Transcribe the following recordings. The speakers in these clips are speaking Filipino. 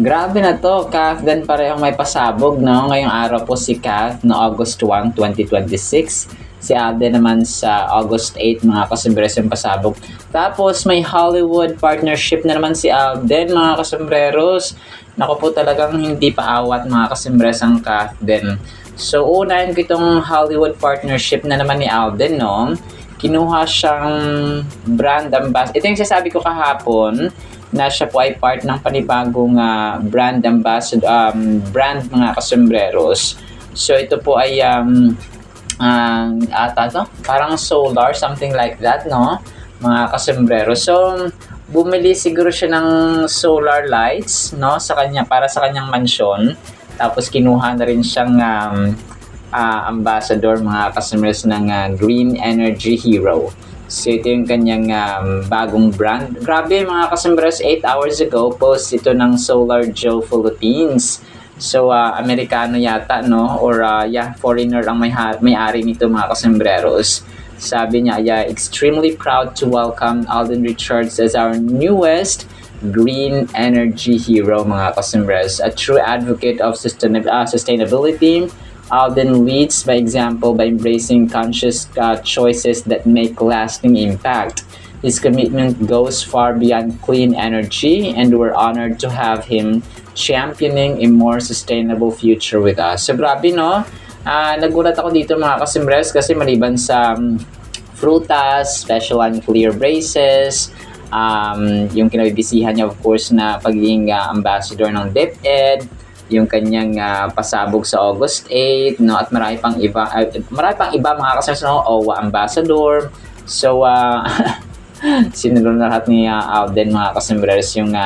Grabe na 'to, Kath din parehong may pasabog 'no? Ngayong araw po si Kath no August 1, 2026. Si Alden naman sa August 8 mga kasombrero yung pasabog. Tapos may Hollywood partnership na naman si Alden mga kasombreros. Naku po talagang hindi pa awat mga kasombreros ang Kath din. So unahin ko itong Hollywood partnership na naman ni Alden no. Kinuha siyang brand ambassador. Ito yung sasabi ko kahapon na siya po ay part ng panibagong brand ambassador, brand mga kasombreros. So ito po ay ata to, parang solar, something like that, no? Mga kasombrero. So bumili siguro siya ng solar lights, no? Sa kanya, para sa kanyang mansyon. Tapos kinuha na rin siyang ambassador mga kasombrero ng Green Energy Hero. So ito yung kanyang bagong brand. Grabe mga kasombrero, 8 hours ago, post ito ng Solar Joe Philippines. So Amerikano yata no, or foreigner ang may-ari nito mga kasembreros. Sabi niya, extremely proud to welcome Alden Richards as our newest green energy hero mga kasembreros. A true advocate of sustainability. Alden leads by example by embracing conscious choices that make lasting impact. His commitment goes far beyond clean energy, and we're honored to have him championing a more sustainable future with us. So grabe no, nagulat ako dito mga kasimbres kasi maliban sa frutas, special and clear braces, yung kinabibisihan niya of course na pagiging ambassador ng DepEd, yung kanyang pasabog sa August 8, no, at marami pang iba mga kasimbres no, OWA ambassador. So sinunod na lahat ni Alden mga kasimbres yung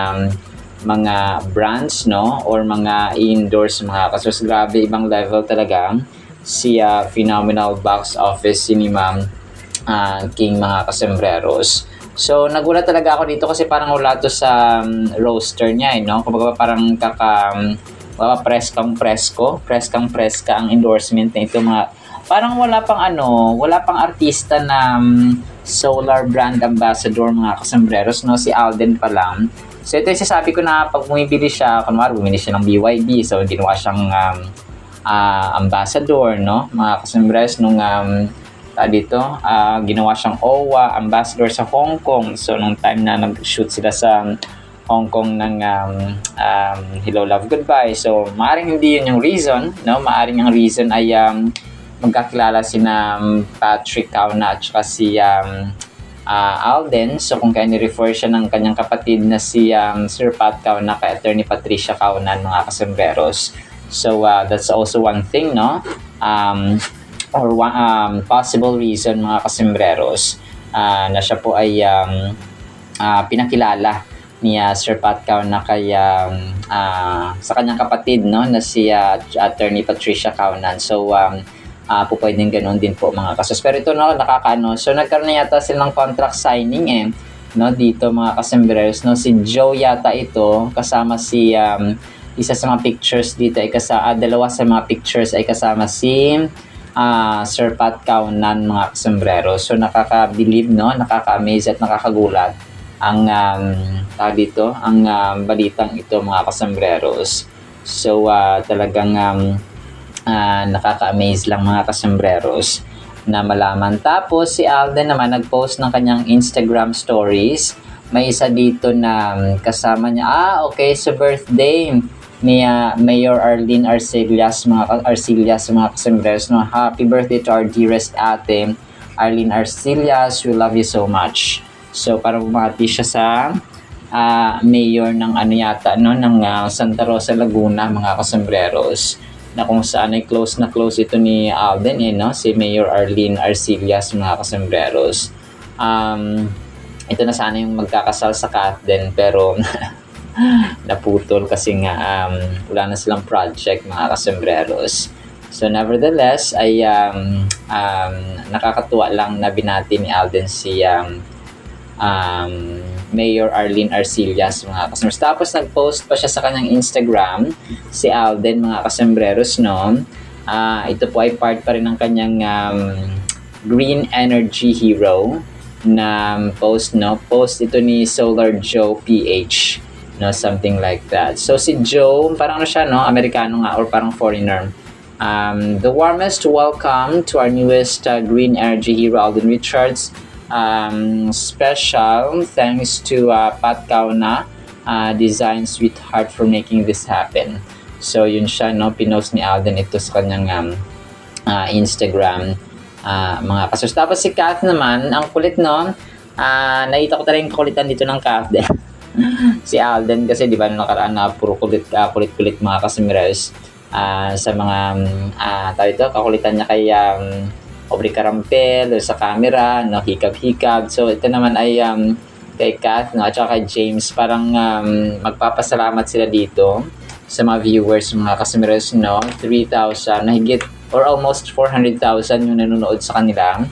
mga brands no or mga i-endorse mga kasos. Grabe, ibang level talaga si phenomenal box office ni Ma'am King mga kasembreros. So nagulat talaga ako dito kasi parang wala to sa roster niya no. Kumbaga parang preskang-preska ang endorsement na ito mga parang wala pang artista na solar brand ambassador mga kasembreros no, si Alden pa lang. So ito yung sasabi ko na pag bumibili siya, kunwari bumili siya ng BYD, so ginawa siyang ambassador, no? Mga kasembres, nung ginawa siyang OWA, ambassador sa Hong Kong. So nung time na nag-shoot sila sa Hong Kong ng Hello, Love, Goodbye. So maaaring hindi yun yung reason, no? Maaaring ang reason ay magkakilala sina Patrick Kauna at saka si Alden. So kung kaya ni-refer siya ng kanyang kapatid na si Sir Pat Kauna kay Attorney Patricia Kauna mga kasembreros. So that's also one thing no, or one possible reason mga kasembreros na siya po ay pinakilala ni Sir Pat Kauna kay sa kanyang kapatid no na si Attorney Patricia Kauna. So po pwedeng ganoon din po mga kasos. Pero ito no, nakakaano. So nagkaroon na yata silang contract signing no dito mga kasembreros no, si Joe yata ito kasama si isa sa mga pictures dito ay dalawa sa mga pictures ay kasama si Sir Pat Kaunan mga kasembreros. So nakaka-believe no, nakaka-amaze at nakakagulat ang dito ang balitang ito mga kasembreros. So talagang nakaka-amaze lang mga kasembreros na malaman. Tapos si Alden naman nag-post ng kanyang Instagram stories. May isa dito na kasama niya. Okay, sa birthday ni Mayor Arlene Arcillas mga kasembreros no. Happy birthday to our dearest ate Arlene Arcillas. We love you so much. So para bumati siya sa mayor ng yata no ng Santa Rosa, Laguna mga kasembreros, na kung saan ay close ito ni Alden no, si Mayor Arlene Arcillas mga kasembreros. Ito na sana yung magkakasal sa Kathden pero naputol kasi nga wala na silang project mga kasembreros. So nevertheless ay nakakatuwa lang na binati ni Alden si Mayor Arlene Arcillas mga kasembreros. Tapos nag-post pa siya sa kanyang Instagram si Alden mga kasembreros no. Ito po ay part pa rin ng kanyang Green Energy Hero na post no. Post ito ni Solar Joe PH. no, something like that. So si Joe, parang ano siya, no, Amerikano nga or parang foreigner. The warmest welcome to our newest green energy hero, Alden Richards. Special thanks to Pat Kauna, Design Sweetheart, for making this happen. So yun siya, no, pinost ni Alden ito sa kanyang Instagram, mga kasos. Tapos si Kath naman, ang kulit, no, nakita ko talaga yung kulitan dito ng Kath din. Si Alden kasi di ba nung nakaraan na puro kulit-kulit mga kasimres, sa mga tawag ito, kakulitan niya kay Aubrey Carampel sa camera, no, hikab-hikab. So ito naman ay kay Kath, no, at saka kay James. Parang magpapasalamat sila dito sa mga viewers, mga kasimres, no, 3,000 na higit or almost 400,000 yung nanonood sa kanila,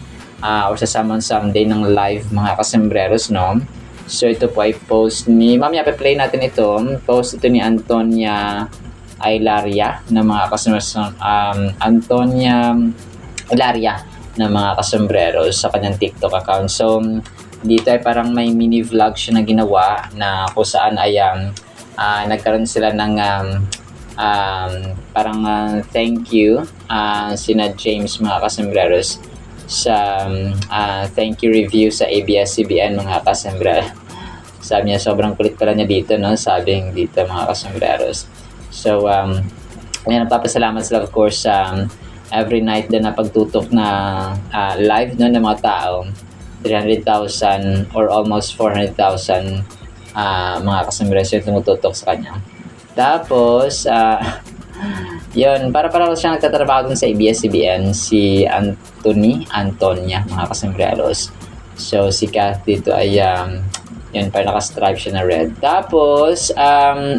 or sa someday ng live, mga kasembreros, no. So ito po ay post ni, mamaya pa-play natin ito, post ito ni Antonia Ilaria na mga kasembreros, Antonia Ilaria na mga kasembreros sa kanyang TikTok account. So dito ay parang may mini vlog siya na ginawa na kung saan ay nagkaroon sila ng parang thank you sina James, mga kasembreros, sa thank you review sa ABS-CBN, mga kasembreros. Sabi niya sobrang kulit pala niya dito, no, sabi dito, mga kasembreros. So ngayon nagpapasalamat sila, of course, every night din na pagtutok na live, no, ng mga tao, 300,000 or almost 400,000 mga kasembreros yung tumututok sa kanya. Tapos yun, para siyang nagtatrabaho dun sa ABS-CBN, si Antonia, mga kasembreros. So si Kath dito ay yun, parang naka-stripe siya na red. Tapos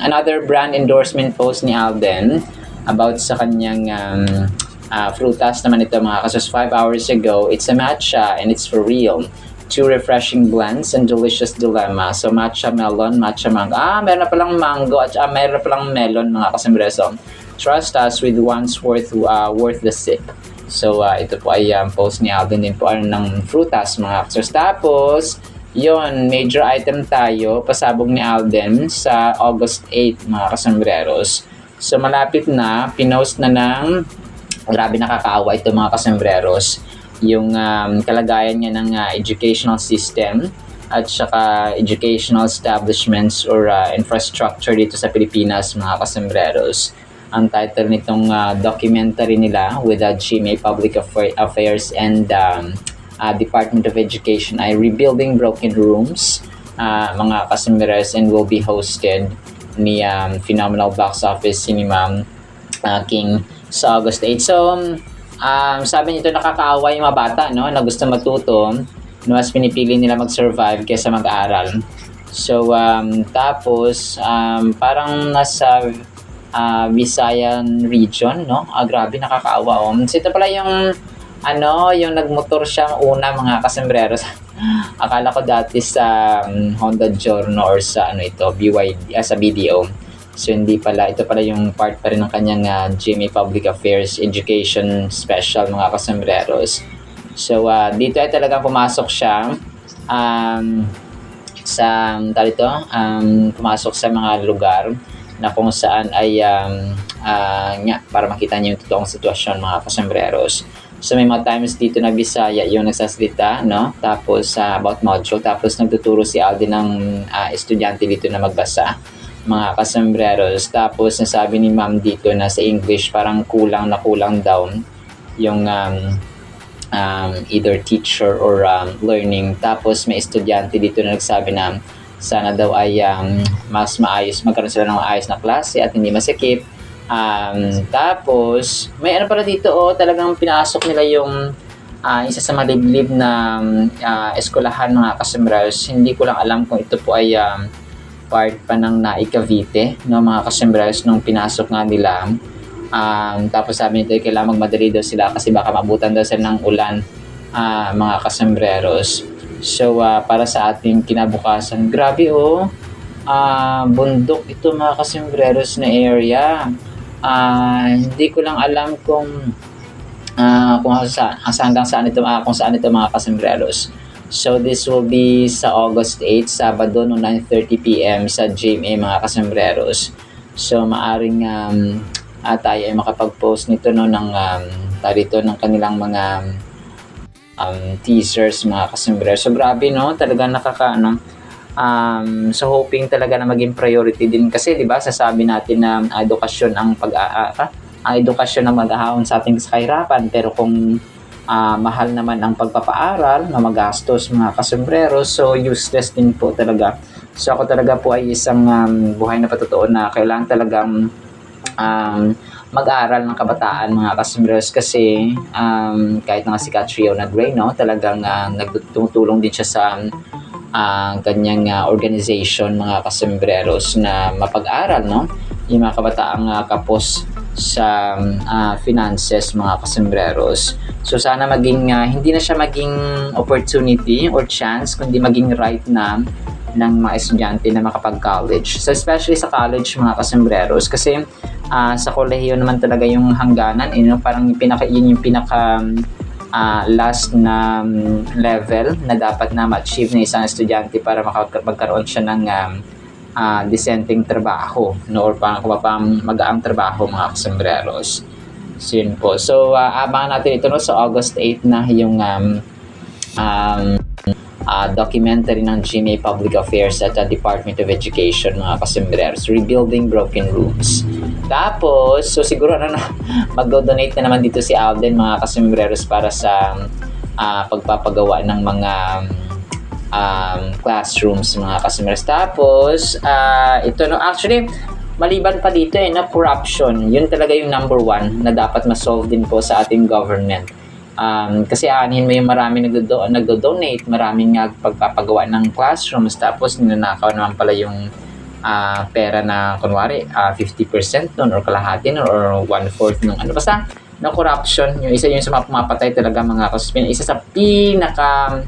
another brand endorsement post ni Alden about sa kanyang frutas naman ito, mga kasos. 5 hours ago, it's a matcha and it's for real. 2 refreshing blends and delicious dilemma. So matcha melon, matcha mango. Meron na palang mango at meron na palang melon, mga kasembreso. Trust us with one's worth the sip. So ito po ay post ni Alden din po ng frutas, mga kasos. Tapos yun, major item tayo, pasabog ni Alden sa August 8, mga kasembreros. So malapit na, pinost na ng, grabe, nakakaawa ito, mga kasembreros, yung kalagayan niya ng educational system at saka educational establishments or infrastructure dito sa Pilipinas, mga kasembreros. Ang title nitong documentary nila with GMA Public Affairs and Department of Education ay Rebuilding Broken Rooms, mga kasembreros, and will be hosted ni Phenomenal Box Office Cinema King sa August 8. So sabi nito, nakakaawa yung mga bata, no, na gusto matuto, no, mas pinipili nila mag-survive kaysa mag-aral. So tapos parang nasa Visayan region, no, grabe, nakakaawa. So ito pala yung yung nagmotor siya una, mga kasembreros. Akala ko dati sa Honda Giorno or sa BYD, sa BDO. So hindi pala, ito pala yung part pa rin ng kanyang GMA Public Affairs Education Special, mga kasembreros. So dito ay talagang pumasok siya sa pumasok sa mga lugar na kung saan ay para makita niyo yung totoong sitwasyon, mga kasembreros. So may mga times dito na Bisaya yung nagsasalita, no? Tapos about module, tapos nagtuturo si Alden ng estudyante dito na magbasa, mga kasembreros. Tapos nasabi ni ma'am dito na sa English parang kulang daw yung either teacher or learning. Tapos may estudyante dito na nagsabi na sana daw ay mas maayos, magkaroon sila ng maayos na klase at hindi masikip. Tapos may pala dito, talagang pinasok nila yung isa sa maliblib na eskwelahan, mga kasembreros. Hindi ko lang alam kung ito po ay part pa ng NAI Cavite, no, mga kasembreros, nung pinasok nga nila. Tapos sabi nito, kailangan magmadali daw sila kasi baka mabutan daw sila ng ulan, mga kasembreros. So para sa ating kinabukasan, grabe, bundok ito, mga kasembreros, na area. Hindi ko lang alam kung hanggang saan ito, kung saan ito, mga kasembreros. So this will be sa August 8, Sabado no 9:30 PM sa GMA mga kasembreros. So maaring tayo ay makapag-post nito no ng tarito ng kanilang mga teasers mga kasembreros. So grabe no, talagang nakakaano. So hoping talaga na maging priority din kasi 'di ba sasabi natin na edukasyon ang ang edukasyon ang mag-ahon sa ating kahirapan, pero kung mahal naman ang pagpapaaral na magastos mga kasombrero, so useless din po talaga. So ako talaga po ay isang buhay na patutuon na kailangan talagang mag-aral ng kabataan mga kasombrero kasi kahit nga si Catriona Gray no, talagang nagtutulong din siya sa kanyang organization mga kasembreros na mapag-aral no yung mga kabataang kapos sa finances mga kasembreros. So sana maging hindi na siya maging opportunity or chance kundi maging right na ng mga estudyante na makapag-college. So especially sa college mga kasembreros kasi sa kolehiyo naman talaga yung hangganan parang yun yung pinaka last na level na dapat na ma-achieve ng isang estudyante para magkaroon siya ng disenteng trabaho no, or parang magaang trabaho mga kasembreros. So yun po. So abangan natin ito no, sa August 8 na yung documentary ng GMA Public Affairs at Department of Education mga kasembreros, Rebuilding Broken Rooms. Tapos, so siguro mag-donate na naman dito si Alden mga kasembreros para sa pagpapagawa ng mga classrooms mga kasembreros. Tapos, ito no, actually, maliban pa dito na corruption, yun talaga yung number one na dapat ma-solve din po sa ating government. Kasi anin mo yung marami nagdo-donate, maraming pagpapagawa ng classrooms, tapos ninanakaw naman pala yung pera na kunwari 50% nun or kalahati nun or 1/4 nung basta na corruption, yung isa yun sa mga pumapatay talaga mga kasuspin, isa sa pinaka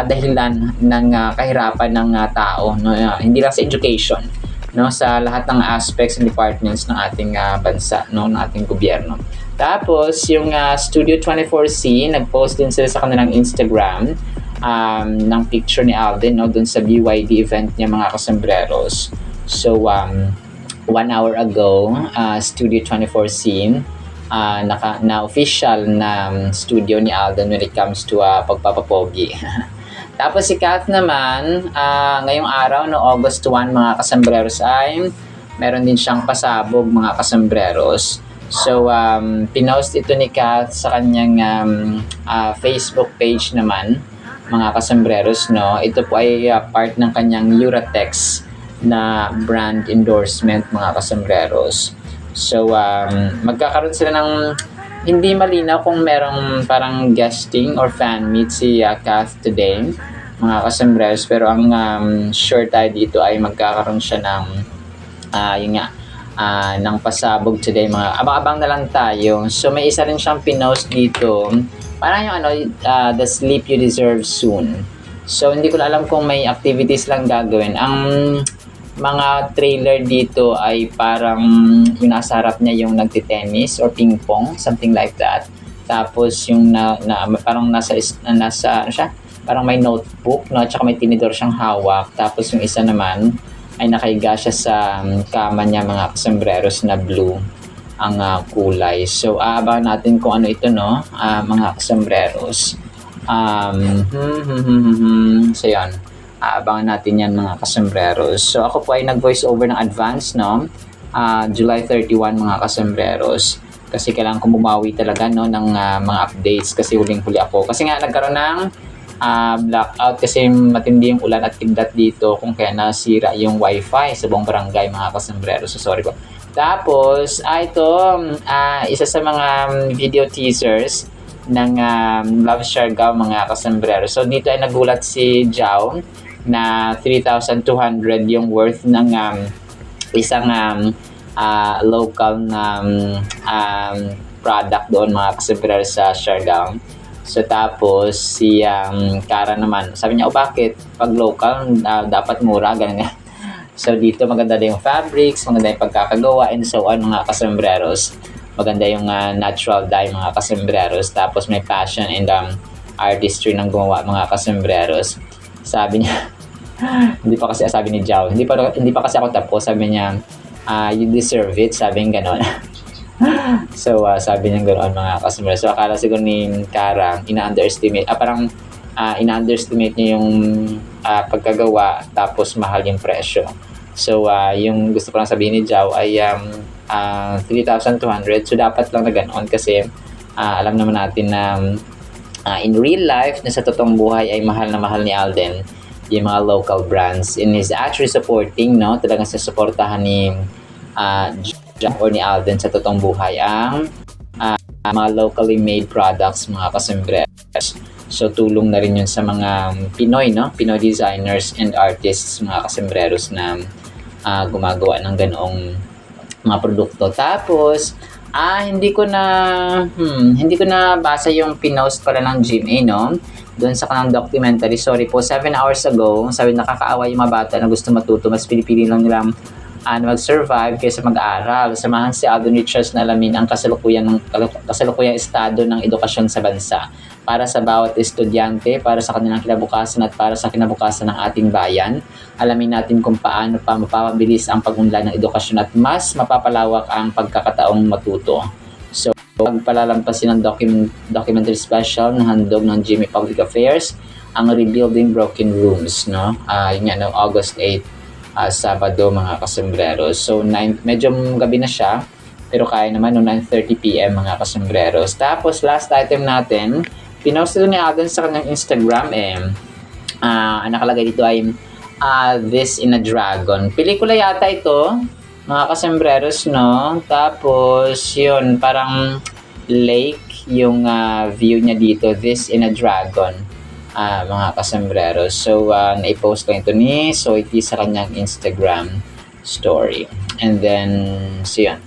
dahilan ng kahirapan ng tao no, hindi lang sa education no, sa lahat ng aspects and departments ng ating bansa no, ng ating gobyerno. Tapos yung Studio 24C nag-post din sila sa kanilang Instagram ng picture ni Alden no, dun sa BYD event niya mga kasembreros. So 1 hour ago Studio 24C na official na studio ni Alden when it comes to pagpapapogi. Tapos si Kath naman ngayong araw no, August 1 mga kasembreros ay meron din siyang pasabog mga kasembreros. So pinost ito ni Kath sa kanyang Facebook page naman mga kasembreros no. Ito po ay part ng kanyang Uratex na brand endorsement mga kasembreros. So magkakaroon sila ng hindi malinaw kung merong parang guesting or fan meet si Kath today mga kasembreros, pero ang sure tayo dito ay magkakaroon siya ng yun nga ng pasabog today mga abang-abang na lang tayo. So may isa rin siyang pinost dito parang yung the sleep you deserve soon. So hindi ko na alam kung may activities lang gagawin. Ang mga trailer dito ay parang yung nasa harap niya yung nagtitennis or ping pong, something like that. Tapos yung parang nasa ano siya, parang may notebook no, at saka may tinidor siyang hawak. Tapos yung isa naman ay nakahiga siya sa kama niya mga kasembreros na blue ang kulay. So aabangan natin kung ano ito no, mga kasembreros. So yan, aabangan natin yan mga kasembreros. So ako po ay nag-voice over ng advance no, July 31 mga kasembreros. Kasi kailangan ko bumawi talaga no ng mga updates kasi huling-huli ako. Kasi nga nagkaroon ng blackout kasi matindi yung ulan at kidlat dito kung kaya nasira yung wifi sa buong barangay mga kasembreros. So sorry po. Tapos ito isa sa mga video teasers ng Love Siargao mga kasembreros. So dito ay nagulat si Jao na 3,200 yung worth ng isang local na product doon mga kasembreros sa Siargao. So tapos si Kara naman sabi niya bakit pag local dapat mura ganun. So dito maganda din yung fabrics, maganda yung pagkakagawa and so on mga kasembreros. Maganda yung natural dye mga kasembreros. Tapos may passion and artistry ng gumawa mga kasembreros. Sabi niya, hindi pa kasi sabi ni Jao, hindi pa kasi ako tapos, sabi niya, you deserve it, sabi niya gano'n. So, sabi niya gano'n mga kasembreros. So, akala siguro ni Kara, ina-underestimate niya yung pagkagawa, tapos mahal yung presyo. So, yung gusto ko lang sabihin ni Jao ay 3,200. So, dapat lang na ganoon kasi alam naman natin na in real life, na sa totoong buhay ay mahal na mahal ni Alden yung mga local brands. And is actually supporting, no? Talagang susuportahan ni Jao or ni Alden sa totoong buhay ang mga locally made products, mga kasembreros. So, tulong na rin yun sa mga Pinoy, no? Pinoy designers and artists, mga kasembreros na gumagawa ng ganoong mga produkto. Tapos, hindi ko na basa yung pinost pala ng GMA, no? Doon sa kanang documentary. Sorry po, 7 hours ago, sabi nakakaawa yung mga bata na gusto matuto. Mas pinipili lang nila mag-survive kaysa mag-aaral. Samahan si Alden Richards na alamin ang kasalukuyang estado ng edukasyon sa bansa para sa bawat estudyante, para sa kanilang kinabukasan at para sa kinabukasan ng ating bayan. Alamin natin kung paano pa mapapabilis ang pag-unlad ng edukasyon at mas mapapalawak ang pagkakataong matuto. So, pagpalalampasin ng documentary special na handog ng GMA Public Affairs, ang Rebuilding Broken Rooms, no? Yun nga, no, August 8, Sabado, mga kasembreros. So, medyo gabi na siya, pero kaya naman no 9:30 PM mga kasembreros. Tapos, last item natin, pinost ito ni Alden sa kanyang Instagram, nakalagay dito ay This in a Dragon. Pelikula yata ito, mga kasembreros, no? Tapos, yun, parang lake yung view niya dito, This in a Dragon, mga kasembreros. So, naipost lang ito ni Soiti sa kanyang Instagram story. And then, so yun.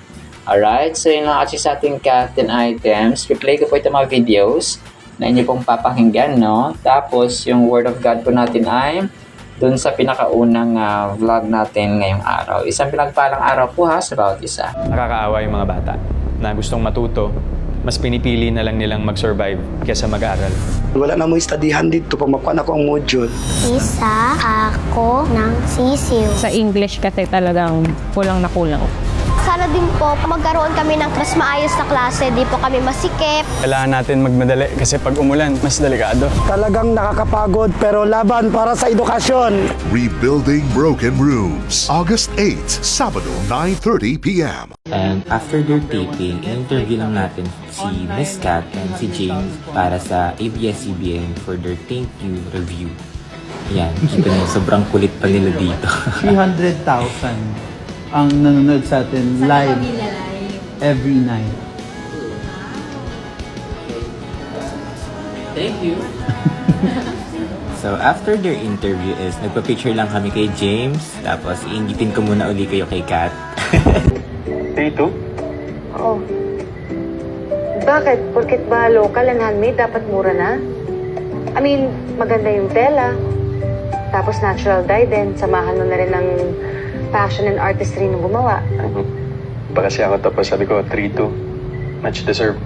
Alright, so yun lang actually sa ating content items. Replay ko po itong mga videos na inyo pong papakinggan, no? Tapos, yung Word of God po natin ay dun sa pinakaunang vlog natin ngayong araw. Isang pinagpalang araw po ha sa bawat isa. Nakakaawa yung mga bata na gustong matuto, mas pinipili na lang nilang mag-survive kaysa mag-aral. Wala na mo studyhan dito, pamakuan ako ang module. Isa ako ng sisiw. Sa English kasi talagang kulang na kulang. Sana din po magkaroon kami ng mas maayos na klase, di po kami masikip. Kailangan natin magmadali kasi pag umulan, mas delikado. Talagang nakakapagod pero laban para sa edukasyon. Rebuilding Broken Rooms, August 8, Sabado, 9:30 p.m. And after their taping, interview lang natin si Miss Kat and si James para sa ABS-CBN for their thank you review. Yan, kita niyo, sobrang kulit pa nila dito. 300,000 ang nanonood sa atin live every night. Thank you. So after their interview is nagpa-picture lang kami kay James, tapos iingitin ko muna uli kayo kay Kat. Dito? Oo. Bakit? Porket ba local and handmade, dapat mura na? I mean, maganda yung tela. Tapos natural dye din. Samahan mo na rin ng passion and artistry ng gumawa. Pa kasi ako tapos sabi ko 3-2. Much deserved.